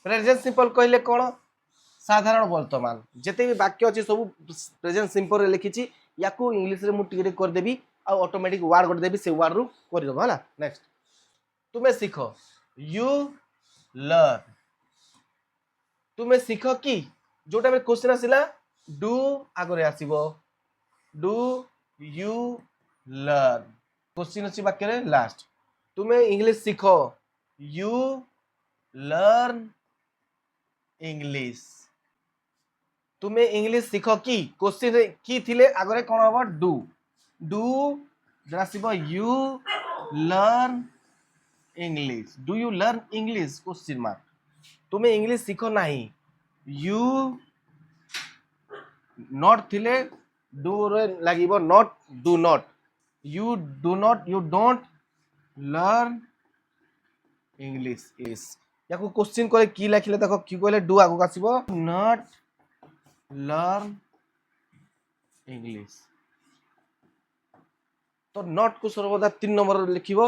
present simple कहले कौन साधारण वर्तमान जिते भी वाक्य अच्छे सब प्रेजेंट सिंपल रे लिखी या इंग्लीश रे मुझे करदेवी आ ऑटोमेटिक वर्ड कर देवी से वर्ड रु करदेव है नेक्स्ट तुम्हें सीख यू लर्न तुम्हें सीख कि जोटा में क्वेश्चन आसिला डू आगे आसीबो डू यू लर्न क्वेश्चन अच्छी वाक्य रे लास्ट तुम्हें इंग्लिश सीख यू लर्न इंग्लिश तुम्हें इंग्लिश सीख कि क्वेश्चन की थिले आगरे कौन हम डू डू आसीबो you learn English do you learn English question mark तुम्हें इंग्लिश सीख नहीं यू नॉट थिले डू रे लागिबो not do not you don't learn English is या को क्वेश्चन करे की लिखले देखो की कहले डू आगो आसीबो नॉट लर्न इंग्लिश तो नॉट को सर्वदा 3 नंबर लिखिबो